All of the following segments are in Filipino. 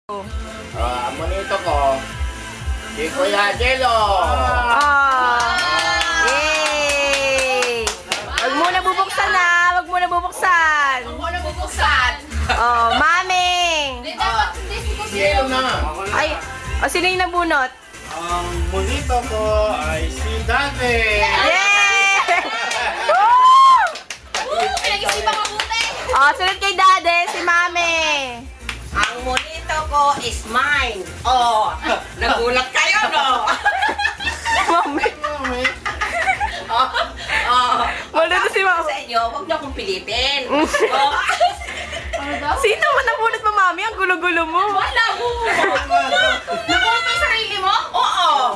Monito ko, si Kuya Jello. Yay! Wag muna bubuksan na, wag muna bubuksan. Oh, Mami. Jello na. Ay, sino yung nabunot? Ang monito ko ay si Dante. Yay! Pinag-isipan ka buti. Sunod kay Dade, si Mami. Ang monito ko is mine. Oh, nagulat kayo, no? Mami. Maluto si Mami. Sa inyo, huwag niyo akong pilitin. Sino man nabunot mo, Mami? Ang gulo-gulo mo. Wala mo. Nakuha mo yung sarili mo? Oo.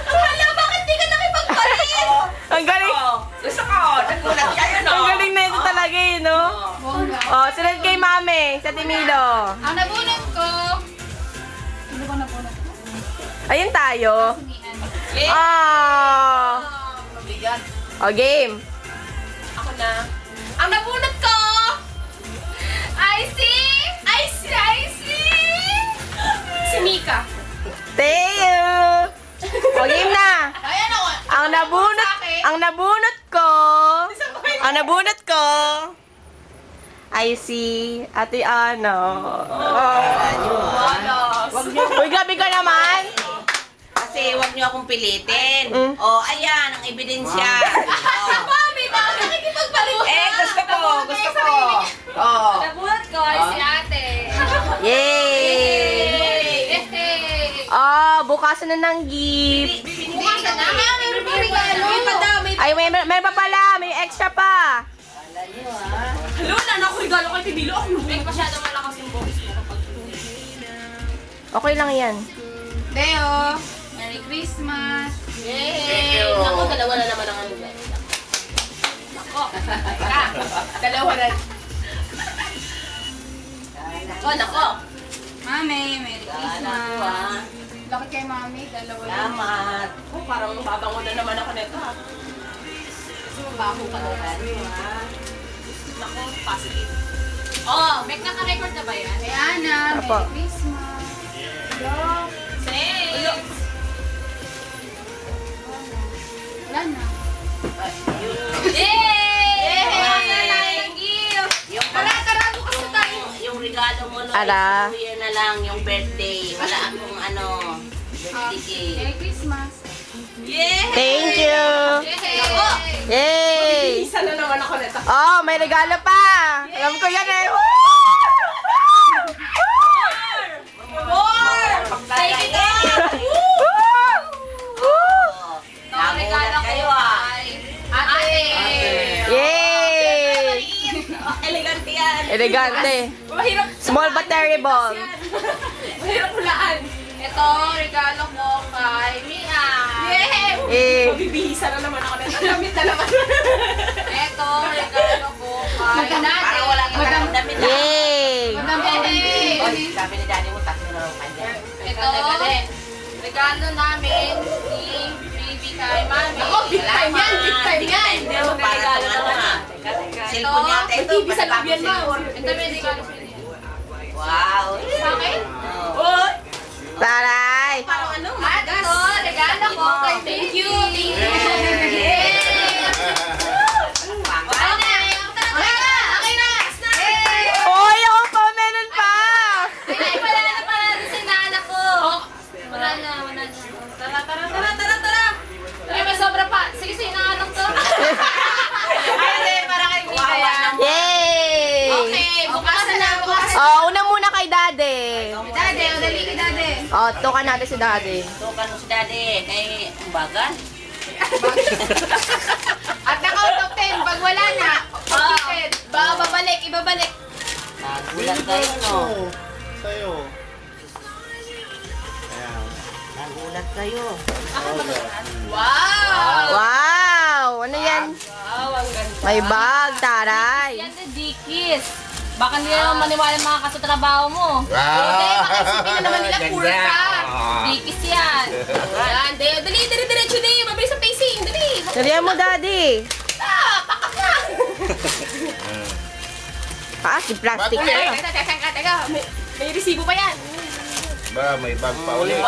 Hala, bakit di ka nakipagpalit? Ang galing. Gusto ko. Nagulat kayo, no? Ang galing na ito talaga eh, no? Sunod kay Mami, sa Timilo. Ang nabunot ko. Ano ba nabunot ko? Ayun tayo. Sumian. Mabigat. Game. Ako na. Ang nabunot ko! Si Mika. Teo. Game na. Ayan ako. Ang nabunot ko ay si Ate Ano. Uy, gabi ka naman. Kasi huwag niyo akong pilitin. Mm. Oh, ayan, ang ebidensya. Mami, bakit nakikipagpalit? Gusto ko. Oh. Nabunot ko ay si ate. Yay! Bukasan na ng gift. Bukas na na. Meron pa regalo. Ay, may pa pala. May extra pa. Luna, naku, regalo kay Tibilo. May masyado malakas yung boses mo kapag Okay lang yan. Deo, Merry Christmas. Thank you. Naku, dalawa na naman ang ano. Dalawa na. Nako. Mami, Merry Christmas. Dalawa. Laki kay Mami, dalawa lang. Salamat. Parang babango na naman ako nito. Baho ka naman. Nako, positive. May naka-record na ba yan? Diana, Apo. Merry Christmas. Wala na. Yung regalo mo no, Ala. yan na lang yung birthday. Wala akong birthday Merry Christmas. Yeah! Thank you. Yay! Isa na naman ako nito. May regalo pa. Alam ko yan eh. Thank you! Regalo ko kayo ay ate. Yay! Elegante yan. Elegante. Mahirap. Small but terrible. Mahirap hulaan. Ito, regalo ko kay Mia. Eh. Mabibihisa na naman ako nito. Damit na naman. Ito, regalo ko kay Daddy. Parang wala ka ng damit na. Yay! Sabi ni Daddy mo, tatlo na lang kanya. Ito, regalo namin ni Baby kay Mami. Ako, big time yan, big time yan. Ito, may regalo naman. Cellphone niya, ito, Sa labian mo. Ito, may regalo sa inyo. Wow. Sa akin? Oh, Taray! parang ano, At ito, regalo ko kay Baby. Hoy, ako pa, meron pa! Wala na sa inaanak ko. Wala na. Tara. Ay, may sobra pa. Sige, sa inaanak to. Para kay Mika yan. Yay! Okay, bukas na. Una muna kay Dade. Dade, dali kay Dade. Tukan natin si Dade. tukan mo si Daddy. Kay umbagan. At naka-out of 10, pag wala na, ibabalik. Nagulat kayo, no? Sa'yo. Ayan. Nagulat kayo. Wow! Wow! Ano yan? Wow, ang ganda. May bag, taray. Yan na Dickies. Baka hindi naman maniwala yung mga kasatrabaho mo. Hindi, baka isipin na naman nila poor ka. Dickies yan. Yan, dali, diretso din. Mabilis ang pacing, dali. Dalihan mo, Daddy. Pakak na. Si plastic Bakit? pa. Teka. May resibo pa yan. Ba, may bag pa ulit.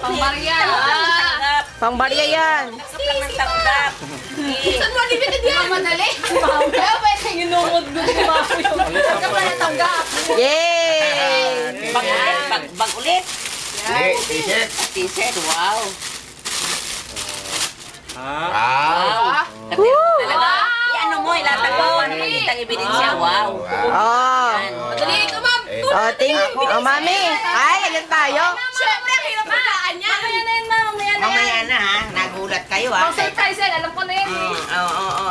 Pambarya. Pangbarya yan. Tanggap lang ng tanggap. Saan mo limited yan? Madali. Kaya pa yung inungod doon ni Mao yung tanggap na natanggap. Yay! Bag ulit. Hindi, t-shirt. T-shirt, wow. Wow. Talaga. Ano mo, ilatag mo. Nakikita ang ebidensya. Wow. Oh. Madali ka, ma'am. Oh, oh, mami. Ay, ayan tayo. Siyempre, ang hirap magkaan yan. Mamaya na yan, ma'am. Mamaya na ha. Nagulat kayo ha. Ang surprise yan. Alam ko na yan. Oo.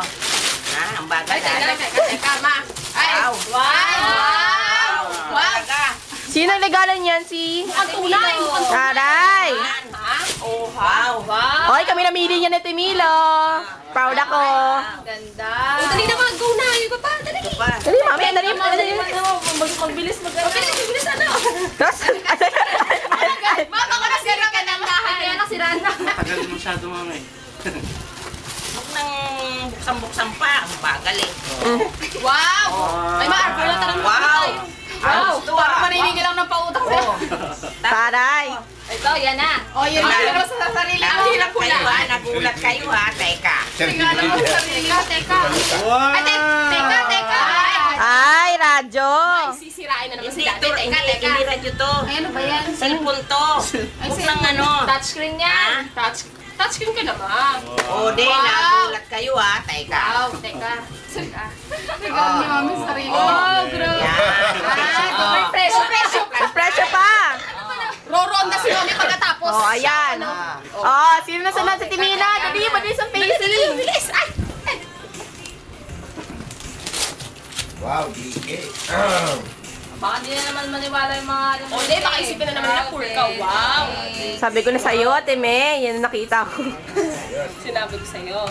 Ang bagay. Teka, ma. Ay, wow. Talaga. Sino legalan yan? Si... Mukhang tunay. Aray! Oh, wow. Oy, kami namili niya ni Timilo. Proud ako. Ganda. Dali na, ma. Go na. Yung ka pa. Dali. Dali, mami. Dali. Magbilis. Magbilis ano? Tapos, Mama, baka nasira ka ng lahat. Kaya nasira na. Tagal masyado, mami. Huwag nang buksan-buksan pa. Ang bagal eh. Wow. Ay, ma. Wala tarang Wow. Wow. Parang maninigil lang ng pautang sa'yo. taray. Ito, yan na. Oh, yun na. Pero sa sarili. Ang hirap ko Kayo ha. lang. Nagulat kayo ha. Teka. Teka. Wow! Ay, teka. Ay, radyo. Sisirain na naman si Hindi dati. ito. Hindi radyo to. Ay, ano ba yan? Cellphone to. Huwag nang ano. Touchscreen yan. Touchscreen ka naman. O, di. Nagulat kayo ha. Teka. Wow, teka. Regalo ni mami sa sarili. Oh, grabe. May presyo. May presyo pa. Roronda si mami pagkatapos. Oh, ayan. Oh, sino na sunod sa Timila? Dali, mabilis ang pacing. Bilis. Ay. Wow, DK. Baka di na naman maniwala yung mga alam mo. Hindi, baka isipin na naman na poor ka. Wow. Sabi ko na sa'yo, Ate May. Yan ang nakita ko. Sinabi ko sa'yo.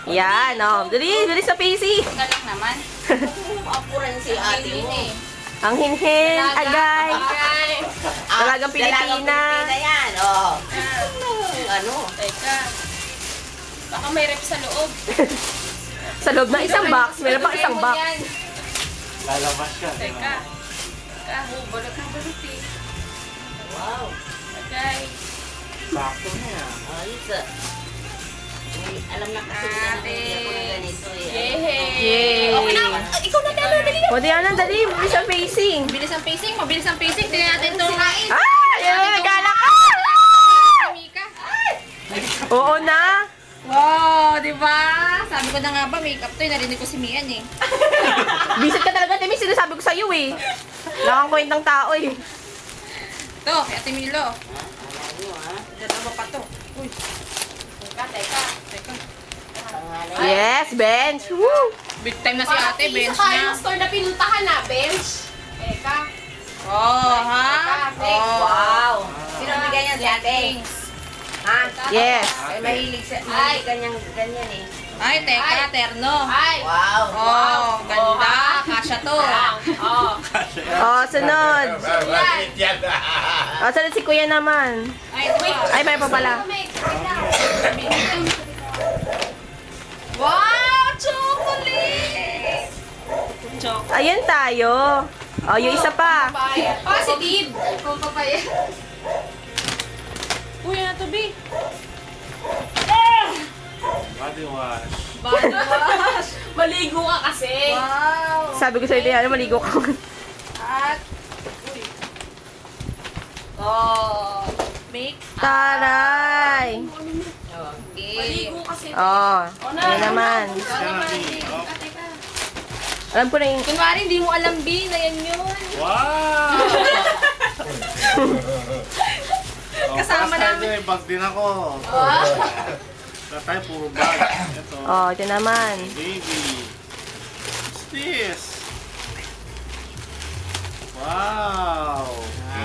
Yan, oh. Dali, dali sa pacing. Galang naman. Apuran si ate mo. Ang hinhin, agay. Agay. Dalagang Pilipina. Yan, oh. Ano? Teka. Baka may rep sa loob. Sa loob ng isang box, meron pang isang box. Lalabas ka. Teka. Teka, balot ng balot eh. Wow. Agay. Sakto na yan. Ayos ah. Alam na kasi nila na hindi ako na ganito eh. Yay. Okay na. Ikaw na, Telo. Dali na. O, di ano, dali. Mabilis ang pacing. Mabilis ang pacing. Tingnan natin itong kain. Ah! Yan, nagala ka! Mika. Oo na. Wow, di ba? Sabi ko na nga ba, makeup to. Narinig ko si Mian eh. Bisit ka talaga, Timmy. Sinasabi ko sa'yo eh. Nakang kwentang tao eh. Ito, kay Ate Milo. Dalawa pa to. Uy. Teka. Yes, bench. Woo! Big time na si ate, bench na. Store na pinuntahan na, bench. Teka. Oh, ha? Wow. Sino bigay niyan si ate? Ha? Yes. Ay, mahilig sa ganyan eh. Ay, teka, terno. Ay. Wow. Oh, ganda. Kasya to. Oh. O, sunod. Bakit yan? O, sunod si Kuya naman. Ay, wait. Ay, may pa pala. Wow, chocolate! Ayan tayo. O, yung isa pa. Positive. Kung papaya. Uy, ano to, B? Body wash. Body wash. Maligo ka kasi. Wow. Sabi ko sa'yo, ano, maligo ka. At, uy. Oh, make Taray. okay. Maligo kasi. O, yan naman. Teka. Alam ko na yung... Kunwari, hindi mo alam, B, na yan yun. Wow! Kasama namin. Bag din ako. Tatay, puro bag. Ito. O, ito naman. Baby. What's this? Wow!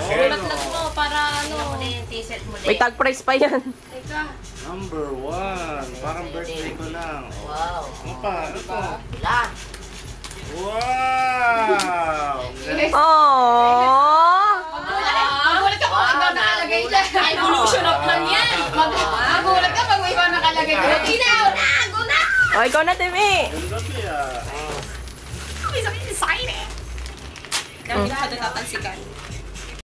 Ulat-lat mo para ano. Ano yung t-shirt mo May din? tag price pa yan. Teka. Number 1. Parang birthday ko lang. Wow. Ano pa? Ano to? Wala. Wow! Aww. Magulat ka kung ano nakalagay dyan. Ay, evolution of man yan. Magulat ka pag may iba nakalagay dyan. Go na! O, ikaw na, Timmy. Ganda siya. Kami sa design eh. Kami na tatansikan.